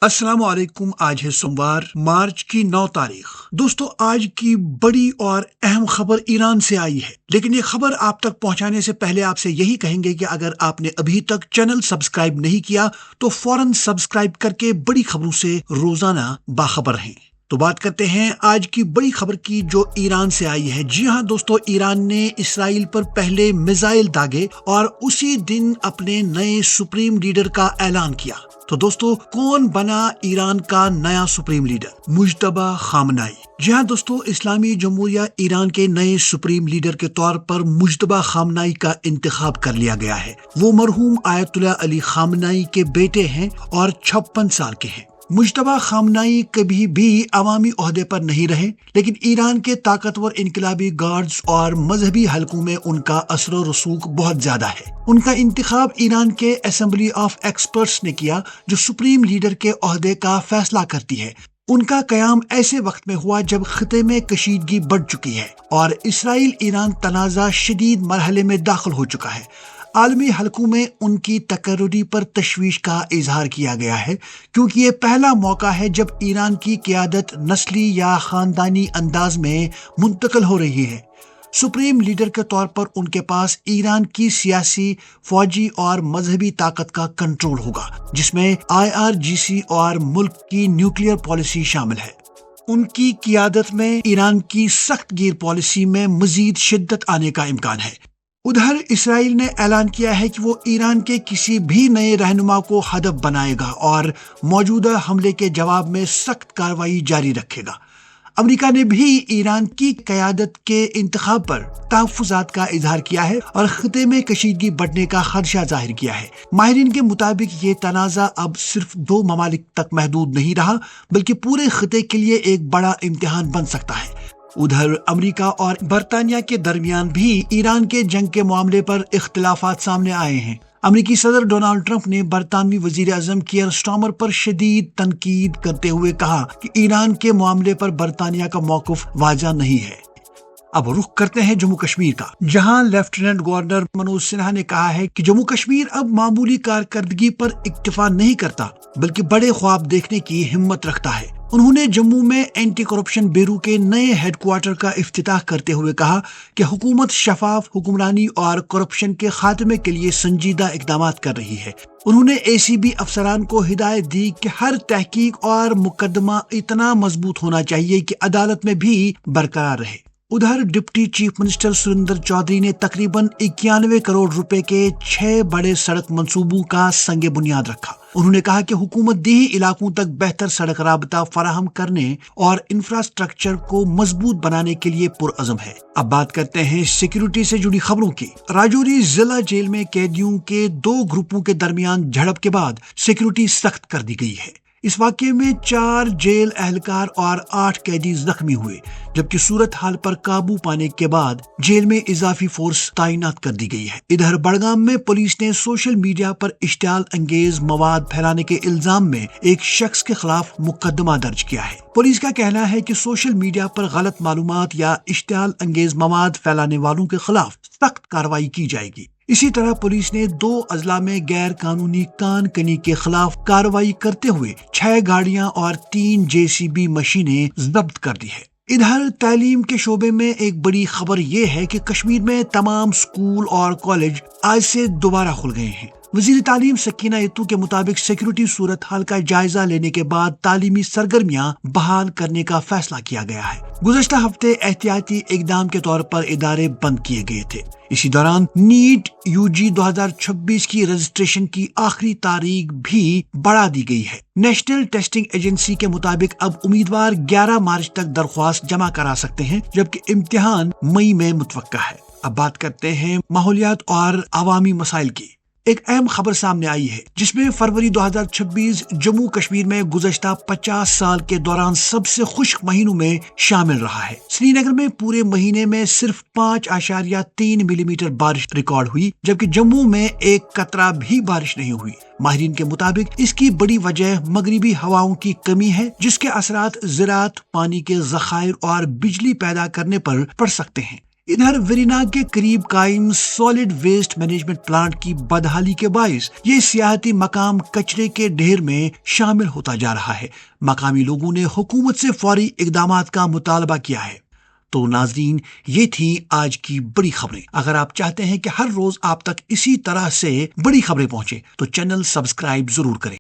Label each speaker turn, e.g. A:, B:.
A: अस्सलाम वालेकुम। आज है सोमवार, मार्च की 9 तारीख। दोस्तों, आज की बड़ी और अहम खबर ईरान से आई है, लेकिन ये खबर आप तक पहुंचाने से पहले आपसे यही कहेंगे कि अगर आपने अभी तक चैनल सब्सक्राइब नहीं किया तो फौरन सब्सक्राइब करके बड़ी खबरों से रोजाना बाखबर हैं। तो बात करते हैं आज की बड़ी खबर की जो ईरान से आई है। जी हाँ दोस्तों, ईरान ने इसराइल पर पहले मिसाइल दागे और उसी दिन अपने नए सुप्रीम लीडर का ऐलान किया। तो दोस्तों, कौन बना ईरान का नया सुप्रीम लीडर? मुज्तबा खामनाई। जी हाँ दोस्तों, इस्लामी जमहूरिया ईरान के नए सुप्रीम लीडर के तौर पर मुज्तबा खामनाई का इंतखाब कर लिया गया है। वो मरहूम आयतुल्लाह अली खामनाई के बेटे हैं और 56 साल के हैं। मुज्तबा खामनाई कभी भी अवामी ओहदे पर नहीं रहे, लेकिन ईरान के ताकतवर इनकलाबी गार्ड्स और मजहबी हलकों में उनका असर और रसूख बहुत ज्यादा है। उनका इंतखाब ईरान के असेंबली ऑफ एक्सपर्ट्स ने किया, जो सुप्रीम लीडर के ओहदे का फैसला करती है। उनका कयाम ऐसे वक्त में हुआ जब खिते में कशीदगी बढ़ चुकी है और इसराइल ईरान तनाज़ा शदीद मरहले में दाखिल हो चुका है। आलमी हलकों में उनकी तकर्रुरी पर तशवीश का इजहार किया गया है, क्योंकि ये पहला मौका है जब ईरान की क़यादत नस्ली या ख़ानदानी अंदाज में मुंतकिल हो रही है। सुप्रीम लीडर के तौर पर उनके पास ईरान की सियासी, फौजी और मजहबी ताकत का कंट्रोल होगा, जिसमें IRGC और मुल्क की न्यूक्लियर पॉलिसी शामिल है। उनकी क़यादत में ईरान की सख्त गिर पॉलिसी में मजीद शिद्दत आने का इम्कान है। उधर इसराइल ने ऐलान किया है कि वो ईरान के किसी भी नए रहनुमा को हदफ बनाएगा और मौजूदा हमले के जवाब में सख्त कार्रवाई जारी रखेगा। अमेरिका ने भी ईरान की क़यादत के इंतखाब पर तहफ़्फ़ुज़ात का इजहार किया है और खिते में कशीदगी बढ़ने का खदशा जाहिर किया है। माहिरीन के मुताबिक ये तनाज़ा अब सिर्फ 2 ममालिक तक महदूद नहीं रहा, बल्कि पूरे खिते के लिए एक बड़ा इम्तिहान बन सकता है। उधर अमेरिका और बरतानिया के दरमियान भी ईरान के जंग के मामले पर इख्तिलाफात सामने आए हैं। अमेरिकी सदर डोनाल्ड ट्रंप ने बरतानवी वजीर आज़म कीयर स्टार्मर पर शदीद तनकीद करते हुए कहा कि ईरान के मामले पर बरतानिया का मौक़िफ़ वाज़ह नहीं है। अब रुख करते हैं जम्मू कश्मीर का, जहां लेफ्टिनेंट गवर्नर मनोज सिन्हा ने कहा है कि जम्मू कश्मीर अब मामूली कारकर्दगी पर इक्तफा नहीं करता, बल्कि बड़े ख्वाब देखने की हिम्मत रखता है। उन्होंने जम्मू में एंटी करप्शन ब्यूरो के नए हेडक्वार्टर का इफ्तिताह करते हुए कहा कि हुकूमत शफाफ हुक्मरानी और करप्शन के खात्मे के लिए संजीदा इकदाम कर रही है। उन्होंने ACB अफसरान को हिदायत दी कि हर तहकीक और मुकदमा इतना मजबूत होना चाहिए कि अदालत में भी बरकरार रहे। उधर deputy chief minister Surendra Chaudhary ने तकरीबन 91 करोड़ रुपए के 6 बड़े सड़क मंसूबों का संगे बुनियाद रखा। उन्होंने कहा कि हुकूमत देही इलाकों तक बेहतर सड़क राबता फराहम करने और इंफ्रास्ट्रक्चर को मजबूत बनाने के लिए पुरअज़म है। अब बात करते हैं सिक्योरिटी से जुड़ी खबरों की। राजौरी जिला जेल में कैदियों के 2 ग्रुपों के दरमियान झड़प के बाद सिक्योरिटी सख्त कर दी गई है। इस वाक़े में 4 जेल एहलकार और 8 कैदी जख्मी हुए, जबकि सूरत हाल पर काबू पाने के बाद जेल में इजाफी फोर्स तैनात कर दी गई है। इधर बड़गाम में पुलिस ने सोशल मीडिया पर इश्तियाल अंगेज मवाद फैलाने के इल्जाम में एक शख्स के खिलाफ मुकदमा दर्ज किया है। पुलिस का कहना है कि सोशल मीडिया पर गलत मालूमात या इश्तियाल अंगेज मवाद फैलाने वालों के खिलाफ सख्त कार्रवाई की जाएगी। इसी तरह पुलिस ने 2 अजला में गैर कानूनी कान कनी के खिलाफ कार्रवाई करते हुए 6 गाड़ियां और 3 JCB मशीनें जब्त कर दी है। इधर तालीम के शोबे में एक बड़ी खबर ये है कि कश्मीर में तमाम स्कूल और कॉलेज आज से दोबारा खुल गए हैं। वजीर तालीम सकीना यतू के मुताबिक सिक्योरिटी सूरत हाल का जायजा लेने के बाद तालीमी सरगर्मियां बहाल करने का फैसला किया गया है। गुज़श्ता हफ्ते एहतियाती इकदाम के तौर पर इदारे बंद किए गए थे। इसी दौरान नीट UG 2026 की रजिस्ट्रेशन की आखिरी तारीख भी बढ़ा दी गई है। नेशनल टेस्टिंग एजेंसी के मुताबिक अब उम्मीदवार 11 मार्च तक दरख्वास्त जमा करा सकते हैं, जबकि इम्तिहान मई में मुतवक्का है। अब बात करते हैं माहौलियात और अवामी मसाइल की। एक अहम खबर सामने आई है, जिसमें फरवरी 2026 जम्मू कश्मीर में गुज़श्ता 50 साल के दौरान सबसे खुश्क महीनों में शामिल रहा है। श्रीनगर में पूरे महीने में सिर्फ 5.3 मिलीमीटर बारिश रिकॉर्ड हुई, जबकि जम्मू में एक कतरा भी बारिश नहीं हुई। माहिरीन के मुताबिक इसकी बड़ी वजह मगरिबी हवाओं की कमी है, जिसके असरात ज़राअत, पानी के ज़खायर और बिजली पैदा करने पर पड़ सकते हैं। इधर वेरिनाग के करीब कायम सॉलिड वेस्ट मैनेजमेंट प्लांट की बदहाली के बायस ये सियाहती मकाम कचरे के ढेर में शामिल होता जा रहा है। मकामी लोगों ने हुकूमत से फौरी इकदामात का मुतालबा किया है। तो नाजरीन, ये थी आज की बड़ी खबरें। अगर आप चाहते हैं कि हर रोज आप तक इसी तरह से बड़ी खबरें पहुंचे तो चैनल सब्सक्राइब जरूर करें।